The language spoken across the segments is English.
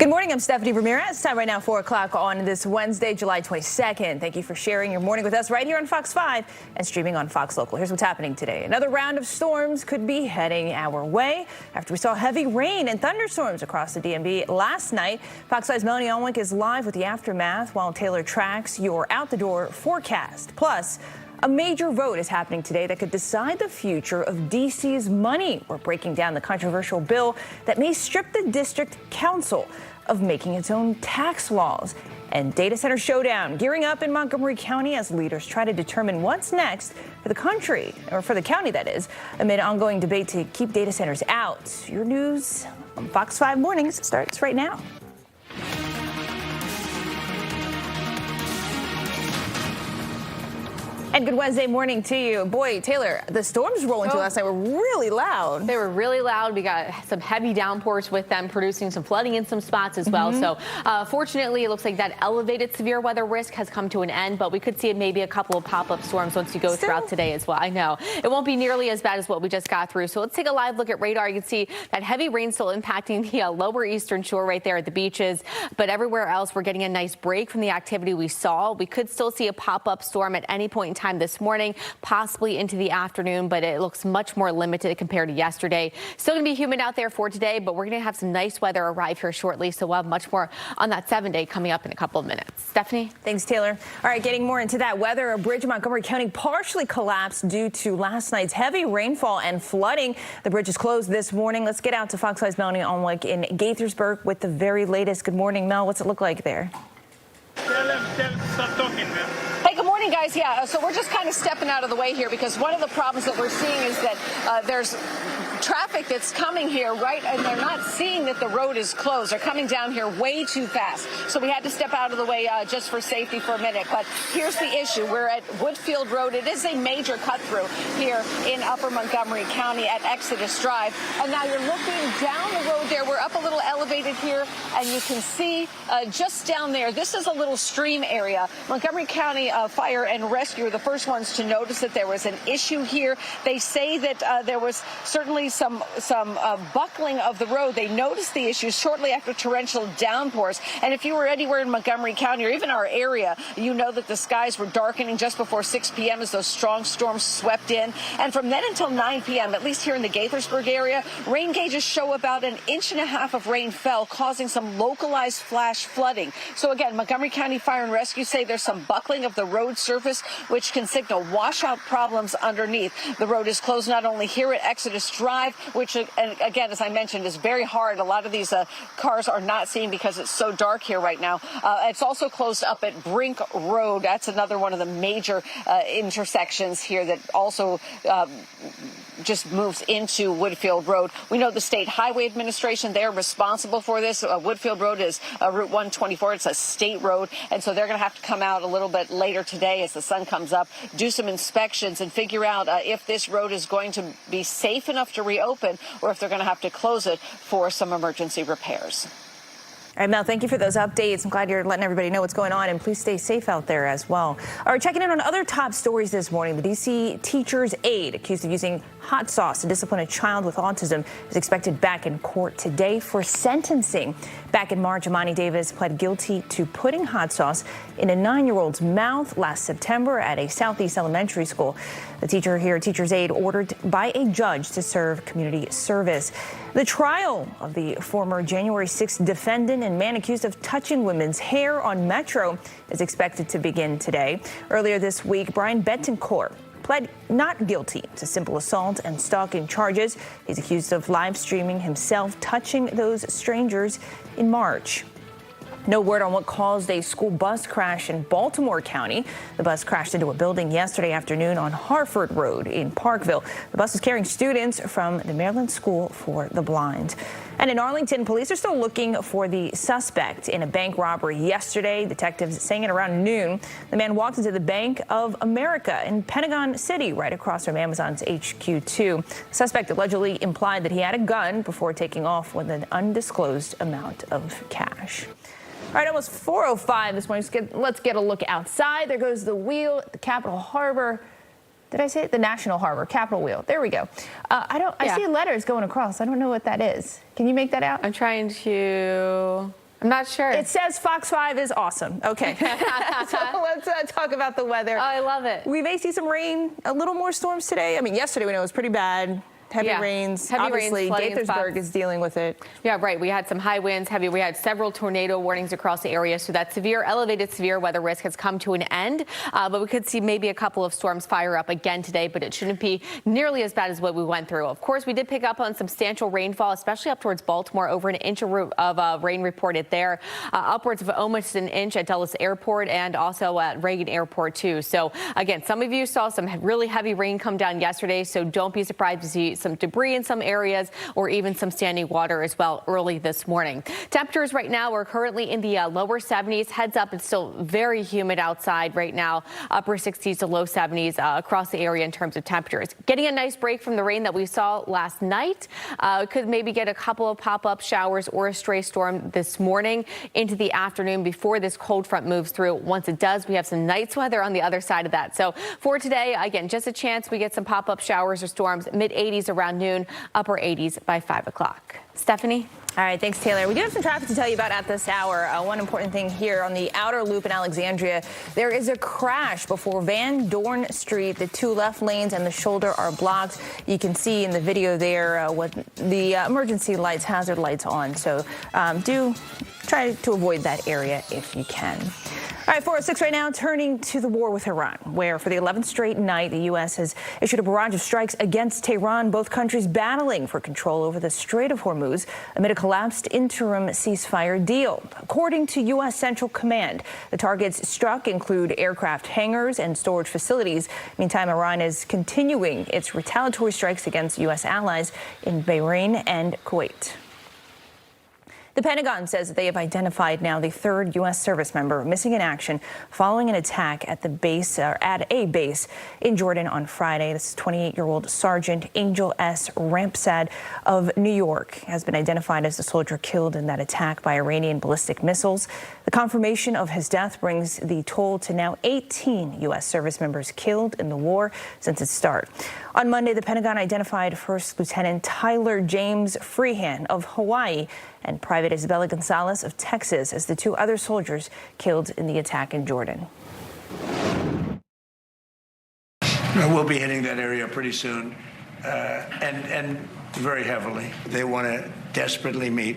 Good morning, I'm Stephanie Ramirez. Time right now, 4 o'clock on this Wednesday, July 22nd. Thank you for sharing your morning with us right here on Fox 5 and streaming on Fox Local. Here's what's happening today. Another round of storms could be heading our way after we saw heavy rain and thunderstorms across the DMV last night. Fox 5's Melanie Alwick is live with the aftermath while Taylor tracks your out-the-door forecast. Plus, a major vote is happening today that could decide the future of D.C.'s money. We're breaking down the controversial bill that may strip the district council of making its own tax laws. And data center showdown gearing up in Montgomery County as leaders try to determine what's next for the country, or for the county, that is, amid ongoing debate to keep data centers out. Your news on Fox 5 Mornings starts right now. And good Wednesday morning to you. Boy, Taylor, the storms rolling through last night were really loud. They were really loud. We got some heavy downpours with them, producing some flooding in some spots as well. So fortunately, it looks like that elevated severe weather risk has come to an end, but we could see maybe a couple of pop-up storms once you go throughout today as well. I know it won't be nearly as bad as what we just got through. So let's take a live look at radar. You can see that heavy rain still impacting the lower eastern shore right there at the beaches, but everywhere else we're getting a nice break from the activity we saw. We could still see a pop-up storm at any point in time this morning, possibly into the afternoon, but it looks much more limited compared to yesterday. Still going to be humid out there for today, but we're going to have some nice weather arrive here shortly, so we'll have much more on that 7-day coming up in a couple of minutes. Stephanie? Thanks, Taylor. All right, getting more into that weather. A bridge in Montgomery County partially collapsed due to last night's heavy rainfall and flooding. The bridge is closed this morning. Let's get out to Fox 5's Melanie Alwick in Gaithersburg with the very latest. Good morning, Mel. What's it look like there? Stop talking, man. Hey, good morning, guys. Yeah, so we're just kind of stepping out of the way here because one of the problems that we're seeing is that there's traffic that's coming here, right, and they're not seeing that the road is closed. They're coming down here way too fast. So we had to step out of the way just for safety for a minute. But here's the issue. We're at Woodfield Road. It is a major cut through here in Upper Montgomery County at Exodus Drive. And now you're looking down the road there. We're up a little elevated here, and you can see just down there, this is a little stream area. Montgomery County Fire and Rescue were the first ones to notice that there was an issue here. They say that there was certainly some buckling of the road. They noticed the issue shortly after torrential downpours. And if you were anywhere in Montgomery County or even our area, you know that the skies were darkening just before 6 p.m. as those strong storms swept in. And from then until 9 p.m., at least here in the Gaithersburg area, rain gauges show about 1.5 inches of rain fell, causing some localized flash flooding. So again, Montgomery County Fire and Rescue say there's some buckling of the road surface, which can signal washout problems underneath. The road is closed not only here at Exodus Drive, which, again, as I mentioned, is very hard. A lot of these cars are not seeing because it's so dark here right now. It's also closed up at Brink Road. That's another one of the major intersections here that also just moves into Woodfield Road. We know the State Highway Administration, they're responsible for this. Woodfield Road is Route 124. It's a state road, and so they're going to have to come out a little bit later today as the sun comes up, do some inspections and figure out if this road is going to be safe enough to reopen or if they're going to have to close it for some emergency repairs. All right, Mel, thank you for those updates. I'm glad you're letting everybody know what's going on, and please stay safe out there as well. All right, checking in on other top stories this morning. The D.C. teacher's aide accused of using hot sauce to discipline a child with autism is expected back in court today for sentencing. Back in March, Imani Davis pled guilty to putting hot sauce in a 9-year-old's mouth last September at a Southeast elementary school. The teacher's aide, ordered by a judge to serve community service. The trial of the former January 6th defendant and man accused of touching women's hair on Metro is expected to begin today. Earlier this week, Brian Betancourt pled not guilty to simple assault and stalking charges. He's accused of live streaming himself touching those strangers in March. No word on what caused a school bus crash in Baltimore County. The bus crashed into a building yesterday afternoon on Harford Road in Parkville. The bus was carrying students from the Maryland School for the Blind. And in Arlington, police are still looking for the suspect in a bank robbery yesterday. Detectives saying at around noon, the man walked into the Bank of America in Pentagon City, right across from Amazon's HQ2. The suspect allegedly implied that he had a gun before taking off with an undisclosed amount of cash. All right, almost 4:05 this morning. Let's get a look outside. There goes the wheel at the Capitol Harbor. Did I say it? The National Harbor, Capitol Wheel. There we go. I see letters going across. I don't know what that is. Can you make that out? I'm trying to. I'm not sure. It says Fox 5 is awesome. Okay. So let's talk about the weather. Oh, I love it. We may see some rain, a little more storms today. I mean, yesterday we know it was pretty bad. Heavy rains. Obviously, Gaithersburg is dealing with it. Yeah, right. We had some high winds, we had several tornado warnings across the area. So that elevated severe weather risk has come to an end. But we could see maybe a couple of storms fire up again today, but it shouldn't be nearly as bad as what we went through. Of course, we did pick up on substantial rainfall, especially up towards Baltimore, over an inch of rain reported there, upwards of almost an inch at Dulles Airport and also at Reagan Airport, too. So again, some of you saw some really heavy rain come down yesterday, so don't be surprised to see some debris in some areas or even some standing water as well early this morning. Temperatures right now are currently in the lower 70s. Heads up, it's still very humid outside right now, upper 60s to low 70s across the area in terms of temperatures. Getting a nice break from the rain that we saw last night. Could maybe get a couple of pop-up showers or a stray storm this morning into the afternoon before this cold front moves through. Once it does, we have some nice weather on the other side of that. So for today, again, just a chance we get some pop-up showers or storms, mid-80s around noon, upper 80s by 5 o'clock. Stephanie? All right, thanks, Taylor. We do have some traffic to tell you about at this hour. One important thing here on the outer loop in Alexandria, there is a crash before Van Dorn Street. The two left lanes and the shoulder are blocked. You can see in the video there what the emergency lights, hazard lights on. So do try to avoid that area if you can. All right, 4:06 right now, turning to the war with Iran, where for the 11th straight night, the U.S. has issued a barrage of strikes against Tehran, both countries battling for control over the Strait of Hormuz amid a collapsed interim ceasefire deal. According to U.S. Central Command, the targets struck include aircraft hangars and storage facilities. Meantime, Iran is continuing its retaliatory strikes against U.S. allies in Bahrain and Kuwait. The Pentagon says that they have identified now the third U.S. service member missing in action following an attack at a base in Jordan on Friday. This 28-year-old Sergeant Angel S. Rampsad of New York has been identified as the soldier killed in that attack by Iranian ballistic missiles. The confirmation of his death brings the toll to now 18 U.S. service members killed in the war since its start. On Monday, the Pentagon identified First Lieutenant Tyler James Freehan of Hawaii and Private Isabella Gonzalez of Texas as the two other soldiers killed in the attack in Jordan. We'll be hitting that area pretty soon, and very heavily. They want to desperately meet,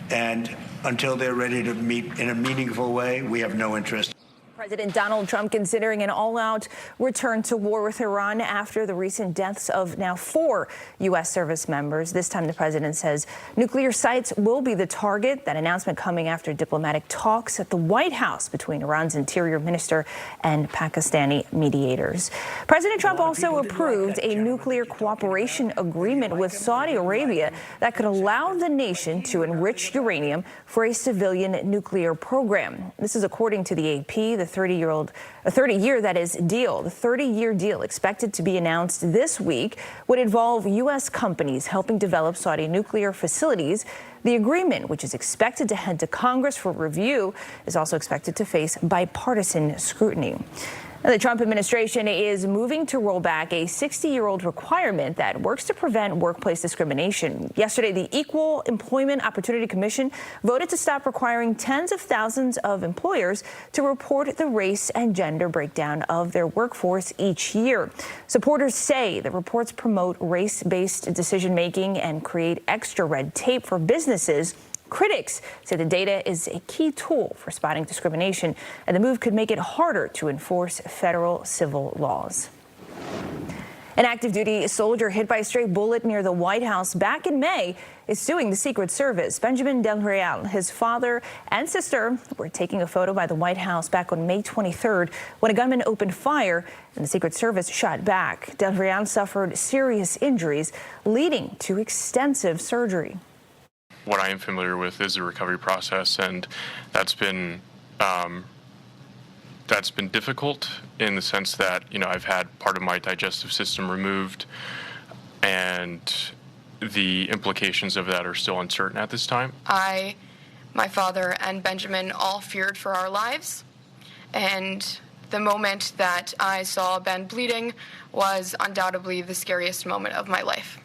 and until they're ready to meet in a meaningful way, we have no interest. President Donald Trump considering an all-out return to war with Iran after the recent deaths of now 4 U.S. service members. This time the president says nuclear sites will be the target. That announcement coming after diplomatic talks at the White House between Iran's interior minister and Pakistani mediators. President Trump also approved a nuclear cooperation agreement with Saudi Arabia that could allow the nation to enrich uranium for a civilian nuclear program. This is according to the AP. The 30-year deal. The 30-year deal expected to be announced this week would involve U.S. companies helping develop Saudi nuclear facilities. The agreement, which is expected to head to Congress for review, is also expected to face bipartisan scrutiny. The Trump administration is moving to roll back a 60-year-old requirement that works to prevent workplace discrimination. Yesterday, the Equal Employment Opportunity Commission voted to stop requiring tens of thousands of employers to report the race and gender breakdown of their workforce each year. Supporters say the reports promote race-based decision-making and create extra red tape for businesses. Critics say the data is a key tool for spotting discrimination, and the move could make it harder to enforce federal civil laws. An active duty soldier hit by a stray bullet near the White House back in May is suing the Secret Service. Benjamin Del Real, his father and sister were taking a photo by the White House back on May 23rd when a gunman opened fire and the Secret Service shot back. Del Real suffered serious injuries, leading to extensive surgery. What I am familiar with is the recovery process, and that's been difficult in the sense that, I've had part of my digestive system removed, and the implications of that are still uncertain at this time. My father, and Benjamin all feared for our lives, and the moment that I saw Ben bleeding was undoubtedly the scariest moment of my life.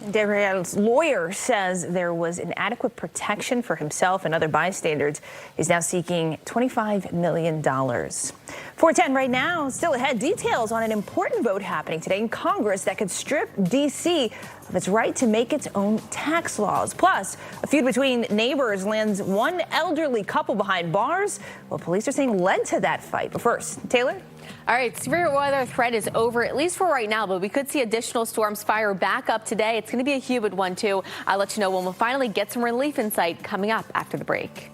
Debrayel's lawyer says there was inadequate protection for himself and other bystanders. He's now seeking $25 million. 410 right now, still ahead. Details on an important vote happening today in Congress that could strip D.C. of its right to make its own tax laws. Plus, a feud between neighbors lands one elderly couple behind bars. Well, police are saying led to that fight. But first, Taylor? All right, severe weather threat is over, at least for right now, but we could see additional storms fire back up today. It's going to be a humid one, too. I'll let you know when we'll finally get some relief in sight coming up after the break.